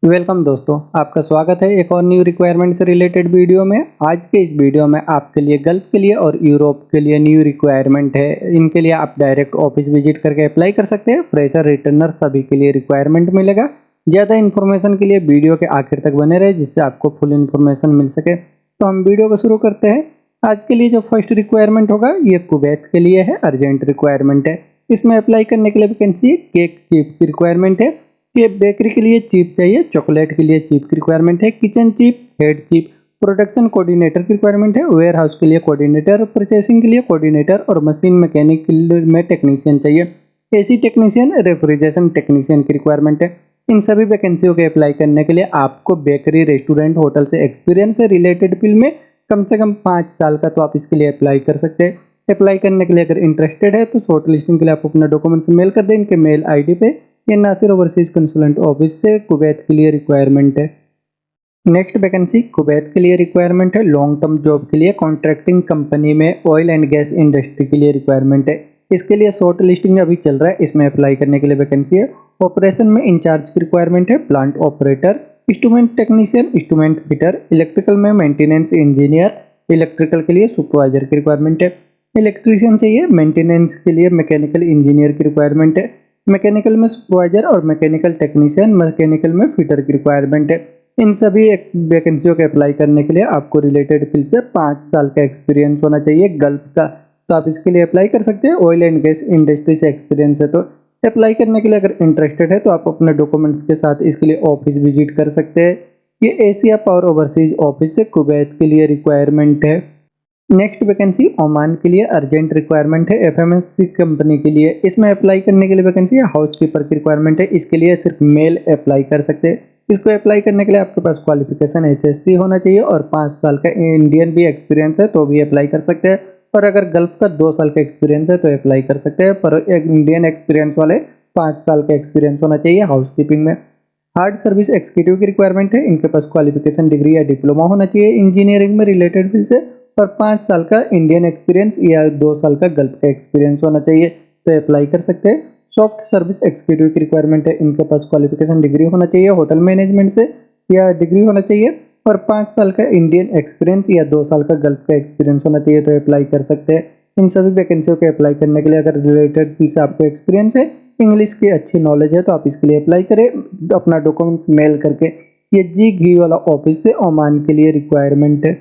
Welcome दोस्तों, आपका स्वागत है एक और न्यू रिक्वायरमेंट से रिलेटेड वीडियो में। आज के इस वीडियो में आपके लिए गल्फ के लिए और यूरोप के लिए न्यू रिक्वायरमेंट है। इनके लिए आप डायरेक्ट ऑफिस विजिट करके अप्लाई कर सकते हैं। फ्रेशर, रिटर्नर सभी के लिए रिक्वायरमेंट मिलेगा। ज़्यादा इन्फॉर्मेशन के लिए वीडियो के आखिर तक बने रहे, जिससे आपको फुल इन्फॉर्मेशन मिल सके। तो हम वीडियो को शुरू करते हैं। आज के लिए जो फर्स्ट रिक्वायरमेंट होगा ये कुवैत के लिए है, अर्जेंट रिक्वायरमेंट है। इसमें अप्लाई करने के लिए वैकेंसी केक चीफ की रिक्वायरमेंट है। ये बेकरी के लिए चीफ चाहिए, चॉकलेट के लिए चीफ की रिक्वायरमेंट है, kitchen chief, head chief, production coordinator की रिक्वायरमेंट है, वेयर हाउस के लिए कोऑर्डिनेटर, परचेसिंग के लिए कोऑर्डिनेटर और मशीन मैकेनिक में टेक्नीशियन चाहिए। एसी टेक्नीशियन, रेफ्रिजरेशन टेक्नीशियन की रिक्वायरमेंट है। इन सभी वैकेंसियों के अप्लाई करने के लिए आपको बेकरी, रेस्टोरेंट, होटल से एक्सपीरियंस से रिलेटेड फील्ड में कम से कम 5 साल का, तो आप इसके लिए अप्लाई कर सकते हैं। अप्लाई करने के लिए अगर इंटरेस्टेड है तो शॉर्ट लिस्टिंग के लिए आप अपना डॉक्यूमेंट्स मेल कर दें इनके मेल आईडी पे। ये नासिर ओवरसीज कंसुलेंट ऑफिस से कुवैत के लिए रिक्वायरमेंट है। नेक्स्ट वैकेंसी कुवैत के लिए रिक्वायरमेंट है, लॉन्ग टर्म जॉब के लिए कॉन्ट्रैक्टिंग कंपनी में ऑयल एंड गैस इंडस्ट्री के लिए रिक्वायरमेंट है। इसके लिए शॉर्ट लिस्टिंग अभी चल रहा है, इसमें अप्लाई करने के लिए वैकेंसी है। ऑपरेशन में इंचार्ज की रिक्वायरमेंट है, plant operator, instrument technician, instrument fitter, electrical में मेंटेनेंस इंजीनियर, इलेक्ट्रिकल के लिए सुपरवाइजर की रिक्वायरमेंट है। इलेक्ट्रीशियन चाहिए, मेंटेनेंस के लिए मैकेनिकल इंजीनियर की रिक्वायरमेंट है, मैकेनिकल में सुपरवाइजर और मैकेनिकल टेक्नीशियन, मैकेनिकल में फिटर की रिक्वायरमेंट है। इन सभी वैकेंसियों के अप्लाई करने के लिए आपको रिलेटेड फील्ड से 5 साल का एक्सपीरियंस होना चाहिए गल्फ का, तो आप इसके लिए अप्लाई कर सकते हैं। ऑयल एंड गैस इंडस्ट्री से एक्सपीरियंस है तो अप्लाई करने के लिए अगर इंटरेस्टेड है तो आप अपने डॉक्यूमेंट्स के साथ इसके लिए ऑफिस विजिट कर सकते हैं। ये एशिया पावर ओवरसीज ऑफिस से कुवैत के लिए रिक्वायरमेंट है। नेक्स्ट वैकेंसी ओमान के लिए अर्जेंट रिक्वायरमेंट है, एफएमएससी कंपनी के लिए। इसमें अप्लाई करने के लिए वैकेंसी हाउस कीपर की रिक्वायरमेंट है। इसके लिए सिर्फ मेल अप्लाई कर सकते हैं। इसको अप्लाई करने के लिए आपके पास क्वालिफिकेशन एसएससी होना चाहिए और 5 साल का इंडियन भी एक्सपीरियंस है तो भी अप्लाई कर सकते हैं। और अगर गल्फ का 2 साल का एक्सपीरियंस है तो अप्लाई कर सकते हैं, पर एक इंडियन एक्सपीरियंस वाले 5 साल का एक्सपीरियंस होना चाहिए हाउस कीपिंग में। हार्ड सर्विस एक्जीक्यूटिव की रिक्वायरमेंट है, इनके पास क्वालिफिकेशन डिग्री या डिप्लोमा होना चाहिए इंजीनियरिंग में रिलेटेड फील्ड से, और 5 साल का इंडियन एक्सपीरियंस या 2 साल का गल्फ का एक्सपीरियंस होना चाहिए तो अप्लाई कर सकते हैं। सॉफ्ट सर्विस एक्जीक्यूटिव की रिक्वायरमेंट है, इनके पास क्वालिफिकेशन डिग्री होना चाहिए होटल मैनेजमेंट से या डिग्री होना चाहिए, और 5 साल का इंडियन एक्सपीरियंस या 2 साल का गल्फ का एक्सपीरियंस होना चाहिए तो अप्लाई कर सकते हैं। इन सभी वैकेंसियों के अप्लाई करने के लिए अगर रिलेटेड फील्ड से आपको एक्सपीरियंस है, इंग्लिश की अच्छी नॉलेज है तो आप इसके लिए अप्लाई करें अपना डॉक्यूमेंट्स मेल करके। ये जी घी वाला ऑफिस से ओमान के लिए रिक्वायरमेंट है।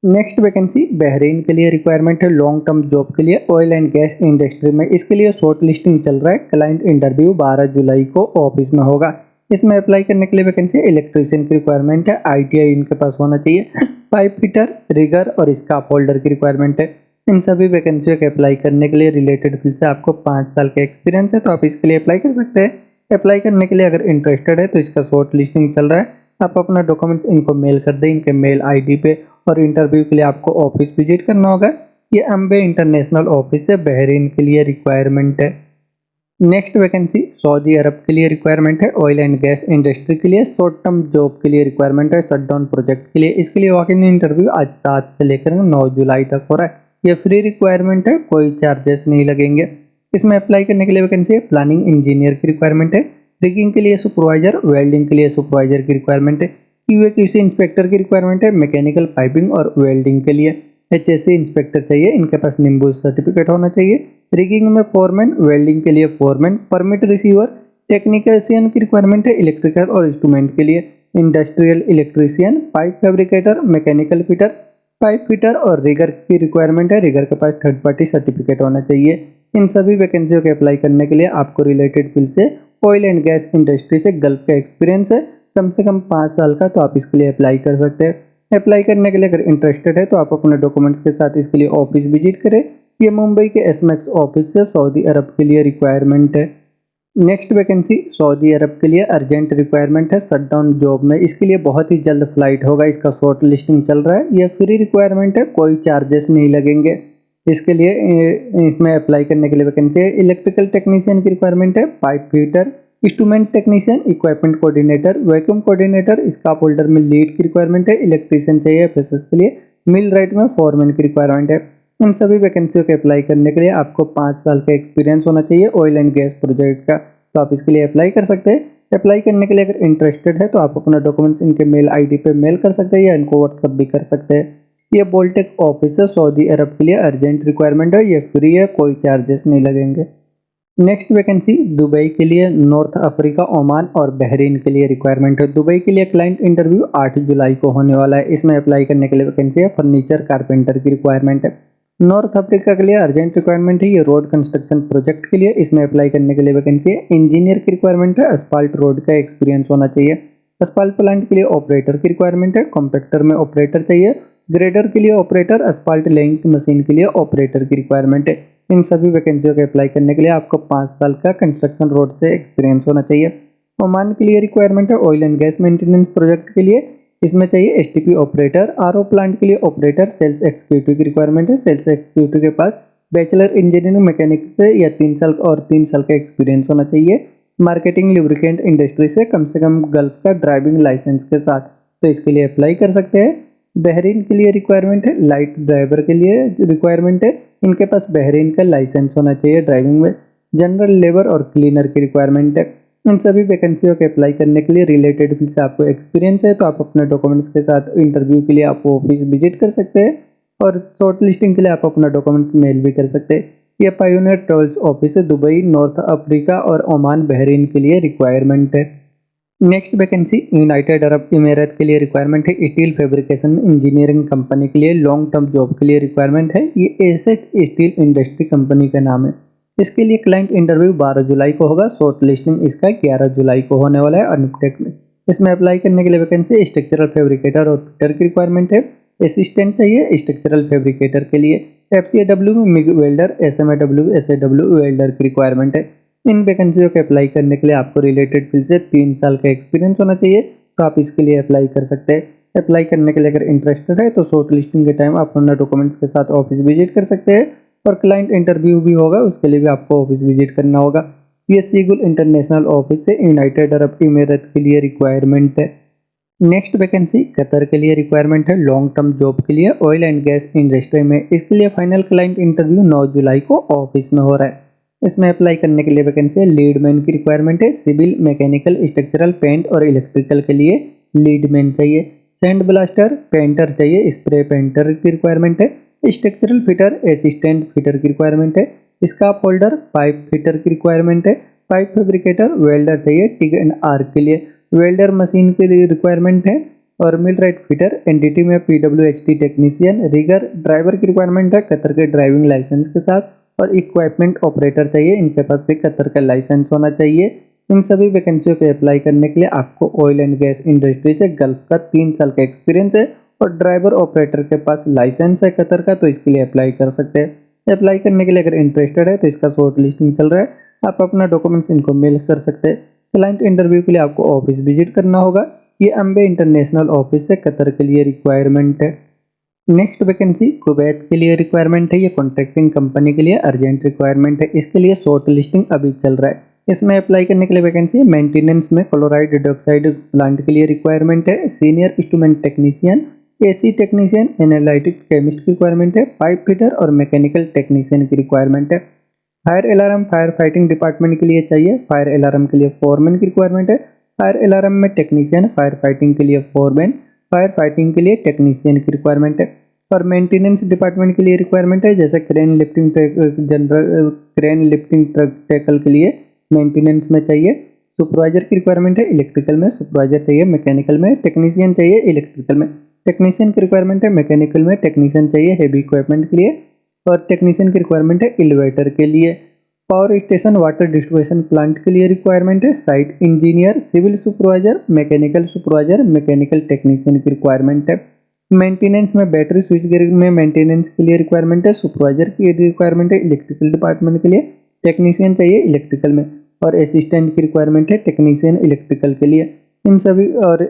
नेक्स्ट वैकेंसी बहरीन के लिए रिक्वायरमेंट है, लॉन्ग टर्म जॉब के लिए ऑयल एंड गैस इंडस्ट्री में। इसके लिए शॉर्ट लिस्टिंग चल रहा है, क्लाइंट इंटरव्यू 12 जुलाई को ऑफिस में होगा। इसमें अप्लाई करने के लिए वैकेंसी इलेक्ट्रीशियन की रिक्वायरमेंट है, आईटीआई इनके पास होना चाहिए, पाइप फिटर, रिगर और स्काफ होल्डर की रिक्वायरमेंट है। इन सभी वैकेंसियों के अप्लाई करने के लिए रिलेटेड फील्ड से आपको 5 साल का एक्सपीरियंस है तो आप इसके लिए अप्लाई कर सकते हैं। अप्लाई करने के लिए अगर इंटरेस्टेड है तो इसका शॉर्ट लिस्टिंग चल रहा है, आप अपना डॉक्यूमेंट्स इनको मेल कर दें इनके मेल आईडी पे, और इंटरव्यू के लिए आपको ऑफिस विजिट करना होगा। ये अम्बे इंटरनेशनल ऑफिस से बहरीन के लिए रिक्वायरमेंट है। नेक्स्ट वैकेंसी सऊदी अरब के लिए रिक्वायरमेंट है, ऑयल एंड गैस इंडस्ट्री के लिए शॉर्ट टर्म जॉब के लिए रिक्वायरमेंट है, शटडाउन प्रोजेक्ट के लिए। इसके लिए वॉक इन इंटरव्यू आज 7 से लेकर 9 जुलाई तक हो रहा है। ये फ्री रिक्वायरमेंट है, कोई चार्जेस नहीं लगेंगे। इसमें अप्लाई करने के लिए वैकेंसी है, प्लानिंग इंजीनियर की रिक्वायरमेंट है, रिगिंग के लिए सुपरवाइजर, वेल्डिंग के लिए सुपरवाइजर की रिक्वायरमेंट है, क्यूए क्यूसी इंस्पेक्टर की रिक्वायरमेंट है, मैकेनिकल पाइपिंग और वेल्डिंग के लिए एचएससी इंस्पेक्टर चाहिए, इनके पास निम्बू सर्टिफिकेट होना चाहिए, रिगिंग में फोरमैन, वेल्डिंग के लिए फोरमैन, परमिट रिसीवर, टेक्नीशियन की रिक्वायरमेंट है इलेक्ट्रिकल और इंस्ट्रूमेंट के लिए, industrial electrician, pipe fabricator, mechanical fitter, pipe fitter और रिगर की रिक्वायरमेंट है, रिगर के पास थर्ड पार्टी सर्टिफिकेट होना चाहिए। इन सभी वैकेंसियों के अप्लाई करने के लिए आपको रिलेटेड फील्ड से ऑयल एंड गैस इंडस्ट्री से गल्फ का एक्सपीरियंस है कम से कम 5 साल का, तो आप इसके लिए अप्लाई कर सकते हैं। अप्लाई करने के लिए अगर इंटरेस्टेड है तो आप अपने डॉक्यूमेंट्स के साथ इसके लिए ऑफिस विजिट करें। ये मुंबई के एसमैक्स ऑफिस से सऊदी अरब के लिए रिक्वायरमेंट है। नेक्स्ट वैकेंसी सऊदी अरब के लिए अर्जेंट रिक्वायरमेंट है, शटडाउन जॉब में। इसके लिए बहुत ही जल्द फ्लाइट होगा, इसका शॉर्ट लिस्टिंग चल रहा है। ये फ्री रिक्वायरमेंट है, कोई चार्जेस नहीं लगेंगे। इसके लिए इसमें अप्लाई करने के लिए वैकेंसी है, इलेक्ट्रिकल टेक्नीशियन की रिक्वायरमेंट है, pipe fitter, instrument technician, equipment coordinator, vacuum coordinator, scarf holder में लीड की रिक्वायरमेंट है, इलेक्ट्रीशियन चाहिए एफएसएस के लिए, मिल राइट में फोरमैन की रिक्वायरमेंट है। इन सभी वैकेंसियों के अप्लाई करने के लिए आपको 5 साल का एक्सपीरियंस होना चाहिए ऑयल एंड गैस प्रोजेक्ट का, तो आप इसके लिए अप्लाई कर सकते हैं। अप्लाई करने के लिए अगर इंटरेस्टेड है तो आप अपना डॉक्यूमेंट्स इनके मेल आईडी पे मेल कर सकते हैं या इनको व्हाट्सअप भी कर सकते हैं। ये बोलटेक ऑफिस है, सऊदी अरब के लिए अर्जेंट रिक्वायरमेंट है, ये फ्री है, कोई चार्जेस नहीं लगेंगे। नेक्स्ट वैकेंसी दुबई के लिए, नॉर्थ अफ्रीका, ओमान और बहरीन के लिए रिक्वायरमेंट है। दुबई के लिए क्लाइंट इंटरव्यू 8 जुलाई को होने वाला है। इसमें अप्लाई करने के लिए वैकेंसी है फर्नीचर कारपेंटर की रिक्वायरमेंट है। नॉर्थ अफ्रीका के लिए अर्जेंट रिक्वायरमेंट है, ये रोड कंस्ट्रक्शन प्रोजेक्ट के लिए। इसमें अप्लाई करने के लिए वैकेंसी है इंजीनियर की रिक्वायरमेंट है, असफाल्ट रोड का एक्सपीरियंस होना चाहिए। असफाल्ट प्लांट के लिए ऑपरेटर की रिक्वायरमेंट है, कॉम्पैक्टर में ऑपरेटर चाहिए, ग्रेडर के लिए ऑपरेटर, असफाल्ट लेइंग मशीन के लिए ऑपरेटर की रिक्वायरमेंट है। इन सभी वैकेंसियों के अप्लाई करने के लिए आपको 5 साल का कंस्ट्रक्शन रोड से एक्सपीरियंस होना चाहिए। ओमान के लिए रिक्वायरमेंट है oil and gas maintenance project के लिए। इसमें चाहिए एसटीपी ऑपरेटर, आरओ प्लांट के लिए ऑपरेटर, सेल्स एक्जीक्यूटिव की रिक्वायरमेंट है। सेल्स एक्जीक्यूटिव के पास बैचलर इंजीनियरिंग मैकेनिक्स से या 3 साल और 3 साल का एक्सपीरियंस होना चाहिए। मार्केटिंग लुब्रिकेंट इंडस्ट्री से कम गल्फ का ड्राइविंग लाइसेंस के साथ, तो इसके लिए अप्लाई कर सकते हैं। बहरीन के लिए रिक्वायरमेंट है लाइट ड्राइवर के लिए रिक्वायरमेंट है, इनके पास बहरीन का लाइसेंस होना चाहिए ड्राइविंग में। जनरल लेबर और क्लीनर की रिक्वायरमेंट है। इन सभी वैकेंसियों के अप्लाई करने के लिए रिलेटेड फील्ड से आपको एक्सपीरियंस है तो आप अपने डॉक्यूमेंट्स के साथ इंटरव्यू के लिए आप ऑफिस विजिट कर सकते हैं और शॉर्ट लिस्टिंग के लिए आप अपना डॉक्यूमेंट्स मेल भी कर सकते हैं। ये पायोनियर ट्रेवल्स ऑफिस है, दुबई, नॉर्थ अफ्रीका और ओमान बहरीन के लिए रिक्वायरमेंट है। नेक्स्ट वैकेंसी यूनाइटेड अरब इमीरात के लिए रिक्वायरमेंट है, स्टील फैब्रिकेशन में इंजीनियरिंग कंपनी के लिए लॉन्ग टर्म जॉब के लिए रिक्वायरमेंट है। ये एसएच स्टील इंडस्ट्री कंपनी का नाम है। इसके लिए क्लाइंट इंटरव्यू 12 जुलाई को होगा, शॉर्ट लिस्टिंग इसका 11 जुलाई को होने वाला है अनुपटेक में। इसमें अप्लाई करने के लिए वैकेंसी स्ट्रक्चरल फैब्रिकेटर और फिटर की रिक्वायरमेंट है। असिस्टेंट चाहिए स्ट्रक्चरल फैब्रिकेटर के लिए। एफसीएडब्ल्यू में मिग वेल्डर, एसएमएडब्ल्यू, एसएडब्ल्यू वेल्डर की रिक्वायरमेंट है। इन वैकेंसियों के अप्लाई करने के लिए आपको रिलेटेड फील्ड से 3 साल का एक्सपीरियंस होना चाहिए, तो आप इसके लिए अप्लाई कर सकते हैं। अप्लाई करने के लिए अगर इंटरेस्टेड है तो शॉर्ट लिस्टिंग के टाइम आप अपना डॉक्यूमेंट्स के साथ ऑफिस विजिट कर सकते हैं और क्लाइंट इंटरव्यू भी होगा, उसके लिए भी आपको ऑफिस विजिट करना होगा। ये सीगुल इंटरनेशनल ऑफिस से यूनाइटेड अरब इमीरात के लिए रिक्वायरमेंट है। नेक्स्ट वैकेंसी कतर के लिए रिक्वायरमेंट है, लॉन्ग टर्म जॉब के लिए ऑयल एंड गैस इंडस्ट्री में। इसके लिए फाइनल क्लाइंट इंटरव्यू 9 जुलाई को ऑफिस में हो रहा है। इसमें अप्लाई करने के लिए वैकेंसी लीडमैन की रिक्वायरमेंट है। सिविल, मैकेनिकल, स्ट्रक्चरल, पेंट और इलेक्ट्रिकल के लिए लीडमैन चाहिए। सैंड ब्लास्टर, पेंटर चाहिए, स्प्रे पेंटर की रिक्वायरमेंट है। स्ट्रक्चरल फिटर, असिस्टेंट फिटर की रिक्वायरमेंट है। स्काफ होल्डर, पाइप फिटर की रिक्वायरमेंट है। पाइप फैब्रिकेटर, वेल्डर चाहिए टिग एंड आर्क के लिए। वेल्डर मशीन के लिए रिक्वायरमेंट है। और मिल राइट फिटर, एनडीटी में पीडब्ल्यूएचटी टेक्नीशियन, रिगर, ड्राइवर की रिक्वायरमेंट है कतर के ड्राइविंग लाइसेंस के साथ। और इक्विपमेंट ऑपरेटर चाहिए, इनके पास भी कतर का लाइसेंस होना चाहिए। इन सभी वैकेंसियों के अप्लाई करने के लिए आपको ऑयल एंड गैस इंडस्ट्री से गल्फ का 3 साल का एक्सपीरियंस है और ड्राइवर ऑपरेटर के पास लाइसेंस है कतर का, तो इसके लिए अप्लाई कर सकते हैं। अप्लाई करने के लिए अगर इंटरेस्टेड है तो इसका शॉर्ट लिस्टिंग चल रहा है, आप अपना डॉक्यूमेंट्स इनको मेल कर सकते हैं। क्लाइंट इंटरव्यू के लिए आपको ऑफिस विजिट करना होगा। ये अम्बे इंटरनेशनल ऑफिस से कतर के लिए रिक्वायरमेंट है। नेक्स्ट वैकेंसी कुवैत के लिए रिक्वायरमेंट है, ये कॉन्ट्रैक्टिंग कंपनी के लिए अर्जेंट रिक्वायरमेंट है। इसके लिए शॉर्ट लिस्टिंग अभी चल रहा है। इसमें अप्लाई करने के लिए वैकेंसी मेंटेनेंस में क्लोराइड डाइऑक्साइड प्लांट के लिए रिक्वायरमेंट है। Senior instrument technician, AC technician, analytic chemist की रिक्वायरमेंट है। पाइप फिटर और मैकेनिकल टेक्नीशियन की रिक्वायरमेंट है। Fire alarm fire fighting department के लिए चाहिए। फायर अलार्म के लिए फोरमैन की रिक्वायरमेंट है। फायर अलार्म में टेक्नीशियन, फायर फाइटिंग के लिए फोरमैन, फायर फाइटिंग के लिए टेक्नीशियन की रिक्वायरमेंट है। और मेंटेनेंस डिपार्टमेंट के लिए रिक्वायरमेंट है, जैसे crane lifting general crane lifting truck tackle के लिए मेंटेनेंस में चाहिए। सुपरवाइजर की रिक्वायरमेंट है, इलेक्ट्रिकल में सुपरवाइजर चाहिए, मैकेनिकल में टेक्नीशियन चाहिए, इलेक्ट्रिकल में टेक्नीशियन की रिक्वायरमेंट है, मैकेनिकल में टेक्नीशियन चाहिए हेवी इक्विपमेंट के लिए। और टेक्नीशियन की रिक्वायरमेंट है एलिवेटर के लिए। Power station water distribution plant के लिए रिक्वायरमेंट है। Site engineer, civil supervisor, mechanical supervisor, mechanical technician की रिक्वायरमेंट है। मेंटेनेंस में बैटरी स्विच गियर में मेंटेनेंस के लिए रिक्वायरमेंट है। सुपरवाइजर की रिक्वायरमेंट है, इलेक्ट्रिकल डिपार्टमेंट के लिए टेक्नीशियन चाहिए इलेक्ट्रिकल में। और असिस्टेंट की रिक्वायरमेंट है टेक्नीशियन इलेक्ट्रिकल के लिए। इन सभी और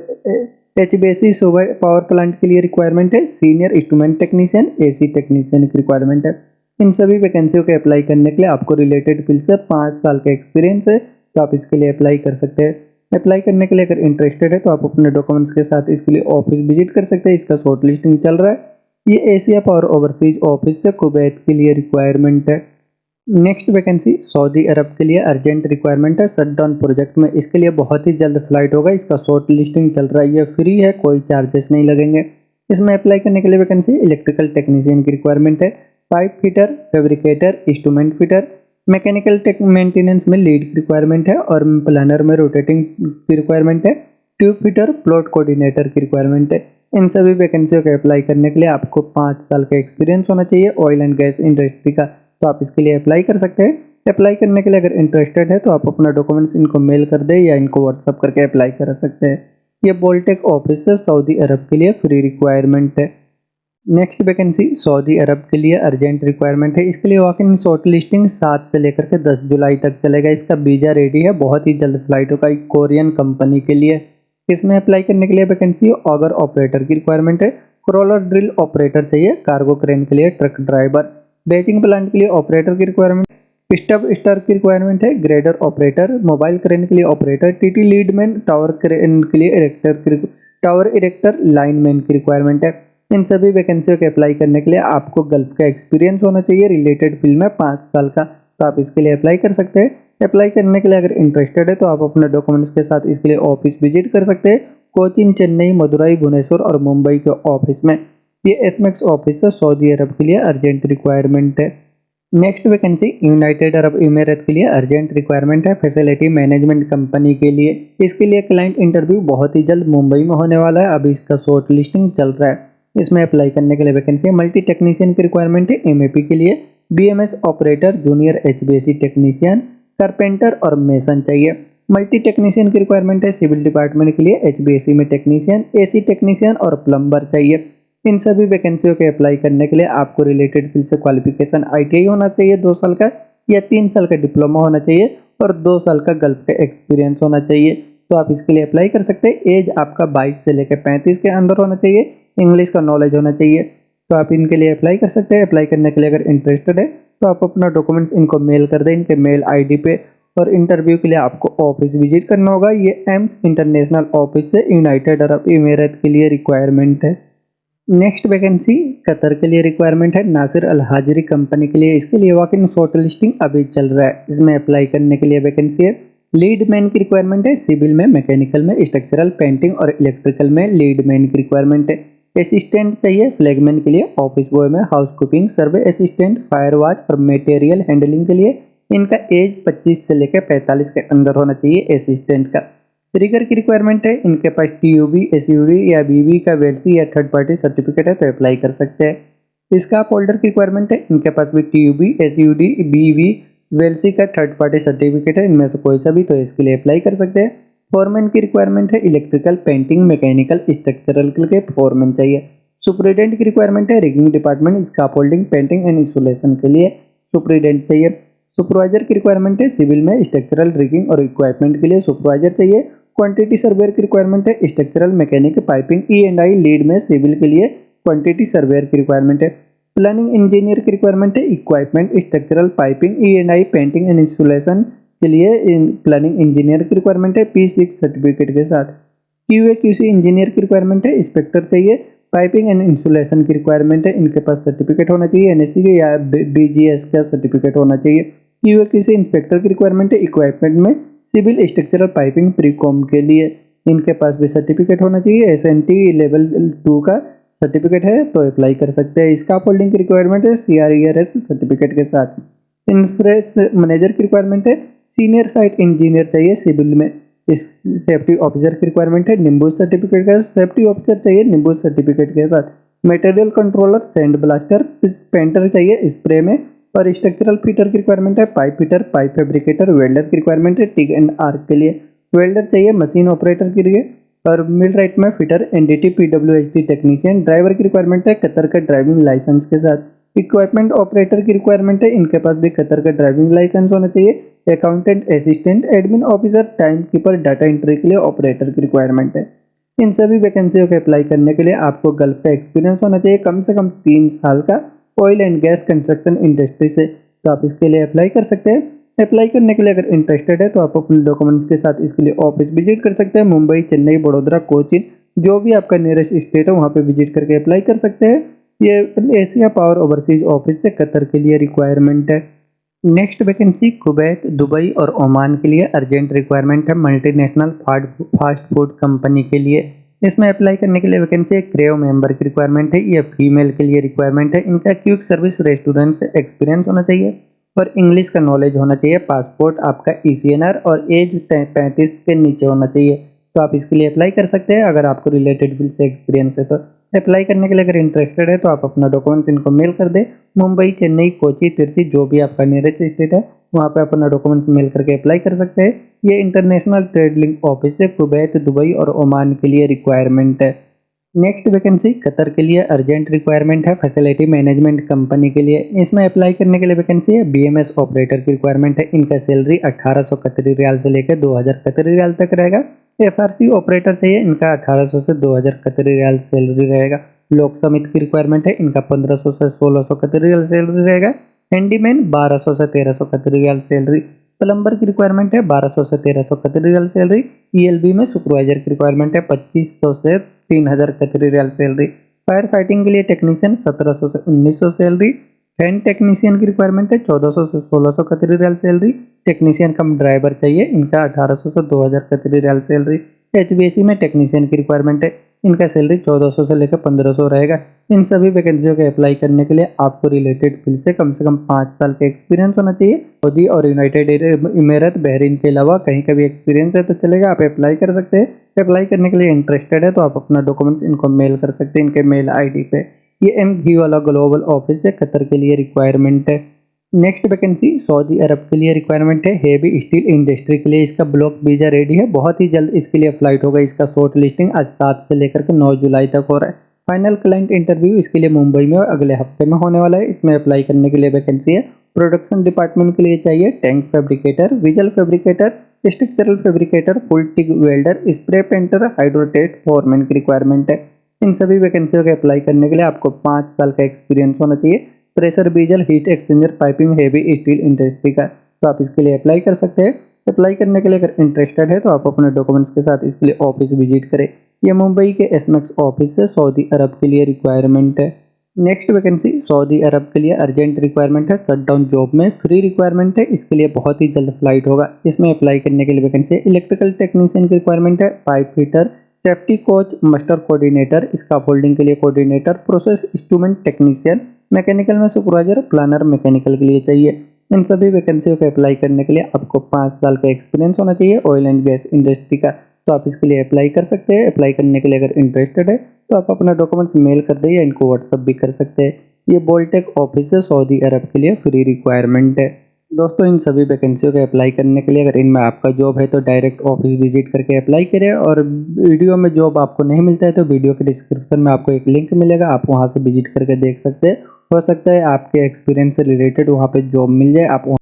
एचबीएससी पावर प्लांट के लिए रिक्वायरमेंट है। Senior instrument technician, AC technician की रिक्वायरमेंट है। इन सभी वैकेंसियों के अप्लाई करने के लिए आपको रिलेटेड फील्ड से 5 साल का एक्सपीरियंस है, तो आप इसके लिए अप्लाई कर सकते हैं। अप्लाई करने के लिए अगर इंटरेस्टेड है तो आप अपने डॉक्यूमेंट्स के साथ इसके लिए ऑफिस विजिट कर सकते हैं। इसका शॉर्ट लिस्टिंग चल रहा है। ये एशिया पावर ओवरसीज ऑफिस से कुवैत के लिए रिक्वायरमेंट है। नेक्स्ट वैकेंसी सऊदी अरब के लिए अर्जेंट रिक्वायरमेंट है शटडाउन प्रोजेक्ट में। इसके लिए बहुत ही जल्द फ्लाइट होगा। इसका शॉर्ट लिस्टिंग चल रहा है, ये फ्री है, कोई चार्जेस नहीं लगेंगे। इसमें अप्लाई करने के लिए वैकेंसी इलेक्ट्रिकल टेक्नीशियन की रिक्वायरमेंट है, pipe fitter, fabricator, instrument fitter, mechanical take maintenance में लीड की रिक्वायरमेंट है और प्लानर में रोटेटिंग की रिक्वायरमेंट है, ट्यूब फिटर, प्लॉट कोऑर्डिनेटर की रिक्वायरमेंट है। इन सभी वैकेंसियों के अप्लाई करने के लिए आपको 5 साल का एक्सपीरियंस होना चाहिए ऑयल एंड गैस इंडस्ट्री का, तो आप इसके लिए अप्लाई कर सकते हैं। अप्लाई करने के लिए अगर इंटरेस्टेड है तो आप अपना डॉक्यूमेंट्स इनको मेल कर दें या इनको व्हाट्सअप करके अप्लाई कर सकते हैं। ये बोलटेक ऑफिस है, सऊदी अरब के लिए फ्री रिक्वायरमेंट है। नेक्स्ट वैकेंसी सऊदी अरब के लिए अर्जेंट रिक्वायरमेंट है। इसके लिए वॉक इन शॉर्ट लिस्टिंग 7 से लेकर के 10 जुलाई तक चलेगा। इसका वीजा रेडी है, बहुत ही जल्द फ्लाइट होगा, एक कोरियन कंपनी के लिए। इसमें अप्लाई करने के लिए वैकेंसी ऑगर ऑपरेटर की रिक्वायरमेंट है, क्रॉलर ड्रिल ऑपरेटर चाहिए, कार्गो क्रेन के लिए ट्रक ड्राइवर, बेचिंग प्लांट के लिए ऑपरेटर की रिक्वायरमेंट, स्टब स्टर की रिक्वायरमेंट है, ग्रेडर ऑपरेटर, मोबाइल क्रेन के लिए operator, TT leadman, tower crane के लिए टावर इरेक्टर, लाइनमैन की रिक्वायरमेंट है। इन सभी वैकेंसियों के अप्लाई करने के लिए आपको गल्फ का एक्सपीरियंस होना चाहिए रिलेटेड फील्ड में 5 साल का, तो आप इसके लिए अप्लाई कर सकते हैं। अप्लाई करने के लिए अगर इंटरेस्टेड है तो आप अपने डॉक्यूमेंट्स के साथ इसके लिए ऑफिस विजिट कर सकते हैं। कोचीन, चेन्नई, मदुरई, भुवनेश्वर और मुंबई के ऑफिस में। ये एसमेक्स ऑफिस है, सऊदी अरब के लिए अर्जेंट रिक्वायरमेंट है। Next vacancy United Arab emirate के लिए अर्जेंट रिक्वायरमेंट है, फैसिलिटी मैनेजमेंट कंपनी के लिए। इसके लिए क्लाइंट इंटरव्यू बहुत ही जल्द मुंबई में होने वाला है, अभी इसका शॉर्ट लिस्टिंग चल रहा है। इसमें अप्लाई करने के लिए वैकेंसी मल्टी टेक्नीशियन की रिक्वायरमेंट है, एमएपी के लिए, बीएमएस ऑपरेटर, जूनियर एचबीएसी टेक्नीशियन, कारपेंटर और मेसन चाहिए। मल्टी टेक्नीशियन की रिक्वायरमेंट है सिविल डिपार्टमेंट के लिए, एचबीएसी में टेक्नीशियन, एसी टेक्नीशियन और प्लम्बर चाहिए। इन सभी वैकेंसियों के अप्लाई करने के लिए आपको रिलेटेड फील्ड से क्वालिफिकेशन आईटीआई होना चाहिए 2 साल का, या 3 साल का डिप्लोमा होना चाहिए और 2 साल का गल्फ का एक्सपीरियंस होना चाहिए, तो आप इसके लिए अप्लाई कर सकते हैं। एज आपका 22 से लेकर 35 के अंदर होना चाहिए, इंग्लिश का नॉलेज होना चाहिए, तो आप इनके लिए अप्लाई कर सकते हैं। अप्लाई करने के लिए अगर इंटरेस्टेड है तो आप अपना डॉक्यूमेंट्स इनको मेल कर दें, इनके मेल आईडी पे। और इंटरव्यू के लिए आपको ऑफिस विजिट करना होगा। ये एम्स इंटरनेशनल ऑफिस से यूनाइटेड अरब इमिरेट के लिए रिक्वायरमेंट है। नेक्स्ट वैकेंसी कतर के लिए रिक्वायरमेंट है, नासिर अल हाजिरी कंपनी के लिए। इसके लिए वॉक इन शॉर्ट लिस्टिंग अभी चल रहा है। इसमें अप्लाई करने के लिए वैकेंसी है, लीड मैन की रिक्वायरमेंट है, सिविल में, मैकेनिकल में, स्ट्रक्चरल, पेंटिंग और इलेक्ट्रिकल में लीड मैन की रिक्वायरमेंट है। असिस्टेंट चाहिए फ्लैगमैन के लिए, ऑफिस बॉय में, हाउस कुकिंग, सर्वे असिस्टेंट, फायर वॉच और मटेरियल हैंडलिंग के लिए। इनका एज 25 से लेकर 45 के अंदर होना चाहिए असिस्टेंट का। रिगर की रिक्वायरमेंट है, इनके पास टीयूबी, एसयूडी या बीबी का वेल्सी या थर्ड पार्टी सर्टिफिकेट है तो अप्लाई कर सकते हैं। स्टाफ होल्डर की रिक्वायरमेंट है, इनके पास भी टीयूबी, एसयूडी, बीवी, वेल्सी का थर्ड पार्टी सर्टिफिकेट है, इनमें से कोई सा भी, तो इसके लिए अप्लाई कर सकते हैं। फोरमैन की रिक्वायरमेंट है, इलेक्ट्रिकल, पेंटिंग, मैकेनिकल, स्ट्रक्चरल के फोरमैन चाहिए। सुपरिटेंडेंट की रिक्वायरमेंट है, rigging department, staff holding, painting and installation के लिए सुपरिटेंडेंट चाहिए। सुपरवाइजर की रिक्वायरमेंट है, सिविल में, स्ट्रक्चरल, रिगिंग और इक्विपमेंट के लिए सुपरवाइजर चाहिए। क्वांटिटी सर्वेयर की रिक्वायरमेंट है, स्ट्रक्चरल, मैकेनिक, पाइपिंग, ई&आई, लीड में, सिविल के लिए क्वांटिटी सर्वेयर की रिक्वायरमेंट है। प्लानिंग इंजीनियर की रिक्वायरमेंट है, इक्विपमेंट, स्ट्रक्चरल, पाइपिंग, ई&आई, पेंटिंग एंड इंस्टॉलेशन के लिए प्लानिंग इंजीनियर की रिक्वायरमेंट है P6 सर्टिफिकेट के साथ। क्यूए क्यूसी इंजीनियर की रिक्वायरमेंट है, इंस्पेक्टर चाहिए। पाइपिंग एंड इंस्टॉलेशन की रिक्वायरमेंट है, इनके पास सर्टिफिकेट होना चाहिए एनएससी के या बीजीएस का सर्टिफिकेट होना चाहिए। क्यूए क्यूसी इंस्पेक्टर की रिक्वायरमेंट है, इक्विपमेंट में, सिविल, स्ट्रक्चरल, पाइपिंग, प्रीकॉम के लिए। इनके पास भी सर्टिफिकेट होना चाहिए, एसएनटी लेवल 2 का सर्टिफिकेट है तो अप्लाई कर सकते हैं। इसका होल्डिंग की रिक्वायरमेंट है CRERS सर्टिफिकेट के साथ। इंफ्रेस मैनेजर की रिक्वायरमेंट है, सीनियर साइट इंजीनियर चाहिए सिविल में। इस सेफ्टी ऑफिसर की रिक्वायरमेंट है, निम्बुस सर्टिफिकेट का सेफ्टी ऑफिसर चाहिए निम्बुस सर्टिफिकेट के साथ। Material controller, sand blaster, painter चाहिए स्प्रे में। और स्ट्रक्चरल फिटर की रिक्वायरमेंट है, pipe fitter, pipe fabricator, welder की रिक्वायरमेंट है, टिग एंड आर्क के लिए। वेल्डर चाहिए मशीन ऑपरेटर के लिए। और मिल राइट में फिटर, एनडीटी, पीडब्ल्यूएचडी टेक्नीशियन। ड्राइवर की रिक्वायरमेंट है कतर का ड्राइविंग लाइसेंस के साथ। इक्विपमेंट ऑपरेटर की रिक्वायरमेंट है, इनके पास भी कतर का ड्राइविंग लाइसेंस होना चाहिए। Accountant, assistant, admin officer, time keeper, data entry के लिए ऑपरेटर की रिक्वायरमेंट है। इन सभी वैकेंसियों के अप्लाई करने के लिए आपको गल्फ का एक्सपीरियंस होना चाहिए कम से कम 3 साल का oil and gas construction industry से, तो आप इसके लिए अप्लाई कर सकते हैं। अप्लाई करने के लिए अगर इंटरेस्टेड है तो आप अपने डॉक्यूमेंट्स के साथ इसके लिए ऑफिस विजिट कर सकते हैं। मुंबई, चेन्नई, बड़ोदरा, कोचीन, जो भी आपका नियरेस्ट स्टेट है वहाँ पे विजिट करके अप्लाई कर सकते हैं। ये एशिया पावर ओवरसीज ऑफिस से कतर के लिए रिक्वायरमेंट है। नेक्स्ट वैकेंसी कुवैत, दुबई और ओमान के लिए अर्जेंट रिक्वायरमेंट है मल्टीनेशनल फास्ट फूड कंपनी के लिए। इसमें अप्लाई करने के लिए वैकेंसी एक क्रेव मेंबर की रिक्वायरमेंट है, ये फीमेल के लिए रिक्वायरमेंट है। इनका क्विक सर्विस रेस्टोरेंट से एक्सपीरियंस होना चाहिए और इंग्लिश का नॉलेज होना चाहिए। पासपोर्ट आपका ECNR और एज 35 के नीचे होना चाहिए। तो आप इसके लिए अप्लाई कर सकते हैं अगर आपको रिलेटेड फील्ड से एक्सपीरियंस है तो। अप्लाई करने के लिए अगर इंटरेस्टेड है तो आप अपना डॉक्यूमेंट्स इनको मेल कर दें। मुंबई, चेन्नई, कोची, तिरुचि जो भी आपका नियरेस्ट स्टेट है वहाँ पे अपना डॉक्यूमेंट्स मेल करके अप्लाई कर सकते हैं। ये इंटरनेशनल ट्रेड लिंक ऑफिस है, कुवैत, दुबई और ओमान के लिए रिक्वायरमेंट है। नेक्स्ट वैकेंसी कतर के लिए अर्जेंट रिक्वायरमेंट है फैसिलिटी मैनेजमेंट कंपनी के लिए। इसमें अप्लाई करने के लिए वैकेंसी है BMS ऑपरेटर की रिक्वायरमेंट है। इनका सैलरी 1800 कतरी रियाल से लेकर 2000 कतरी रियाल तक रहेगा। FRC ऑपरेटर चाहिए, इनका 1800 से 2000 कतरी रियाल सैलरी रहेगा। लोक समिति की रिक्वायरमेंट है, इनका 1500 से 1600 कतरी रियाल सैलरी रहेगा। हैंडीमैन 1200 से 1300 कतरी रियाल सैलरी। प्लम्बर की रिक्वायरमेंट है 1200 से 1300 कतरी रियाल सैलरी। ELB में सुपरवाइजर की रिक्वायरमेंट है 2500 से 3000 कतरी रियाल सैलरी। फायर फाइटिंग के लिए टेक्नीशियन 1700 से 1900 सैलरी। फैन टेक्नीशियन की रिक्वायरमेंट है 1400 से 1600 कतरी रियाल सैलरी। टेक्नीशियन कम ड्राइवर चाहिए, इनका 1800 से 2000 कतरी रियाल सैलरी। HVAC में टेक्नीशियन की रिक्वायरमेंट है, इनका सैलरी 1400 से लेकर 1500 रहेगा। इन सभी वैकेंसियों के अप्लाई करने के लिए आपको रिलेटेड फील्ड से कम 5 साल का एक्सपीरियंस होना चाहिए। सऊदी और यूनाइटेड इमिरेट, बहरीन के अलावा कहीं का भी एक्सपीरियंस है तो चलेगा, आप अप्लाई कर सकते हैं। अप्लाई करने के लिए इंटरेस्टेड है तो आप अपना डॉक्यूमेंट्स इनको मेल कर सकते हैं इनके मेल ID पे। ये MG वाला ग्लोबल ऑफिस है, कतर के लिए रिक्वायरमेंट है। नेक्स्ट वैकेंसी सऊदी अरब के लिए रिक्वायरमेंट है हेवी स्टील इंडस्ट्री के लिए। इसका ब्लॉक वीजा रेडी है, बहुत ही जल्द इसके लिए फ्लाइट होगा। इसका शॉर्ट लिस्टिंग आज 7 से लेकर के 9 जुलाई तक हो रहा है। फाइनल क्लाइंट इंटरव्यू इसके लिए मुंबई में और अगले हफ्ते में होने वाला है। इसमें अप्लाई करने के लिए वैकेंसी है प्रोडक्शन डिपार्टमेंट के लिए चाहिए tank fabricator, vessel fabricator, structural fabricator, full TIG welder, spray painter, hydrotest foreman की रिक्वायरमेंट है। इन सभी वैकेंसियों के अप्लाई करने के लिए आपको 5 साल का एक्सपीरियंस होना चाहिए pressure vessel heat exchanger piping heavy steel industry का। तो आप इसके लिए अप्लाई कर सकते हैं। अप्लाई करने के लिए अगर इंटरेस्टेड है तो आप अपने डॉक्यूमेंट्स के साथ इसके लिए ऑफिस विजिट करें। ये मुंबई के SMAX ऑफिस से सऊदी अरब के लिए रिक्वायरमेंट है। नेक्स्ट वैकेंसी सऊदी अरब के लिए अर्जेंट रिक्वायरमेंट है शटडाउन जॉब में फ्री रिक्वायरमेंट है। इसके लिए बहुत ही जल्द फ्लाइट होगा। इसमें अप्लाई करने के लिए वैकेंसी है इलेक्ट्रिकल टेक्नीशियन की रिक्वायरमेंट है, pipe fitter, safety coach, master coordinator, scaffolding के लिए coordinator, process instrument technician, mechanical में सुपरवाइजर, प्लानर मैकेनिकल के लिए चाहिए। इन सभी वैकेंसियों को अप्लाई करने के लिए आपको 5 साल का एक्सपीरियंस होना चाहिए ऑयल एंड गैस इंडस्ट्री का। तो आप इसके लिए अप्लाई कर सकते हैं। अप्लाई करने के लिए अगर इंटरेस्टेड है तो आप अपना डॉक्यूमेंट्स मेल कर दें या इनको व्हाट्सअप भी कर सकते हैं। ये बोलटेक ऑफिस है, सऊदी अरब के लिए फ्री रिक्वायरमेंट है। दोस्तों इन सभी वैकेंसियों के अप्लाई करने के लिए अगर इनमें आपका जॉब है तो डायरेक्ट ऑफिस विजिट करके अप्लाई करें। और वीडियो में जॉब आपको नहीं मिलता है तो वीडियो के डिस्क्रिप्शन में आपको एक लिंक मिलेगा, आप वहां से विजिट करके देख सकते हैं। हो सकता है आपके एक्सपीरियंस से रिलेटेड वहां पे जॉब मिल जाए, आप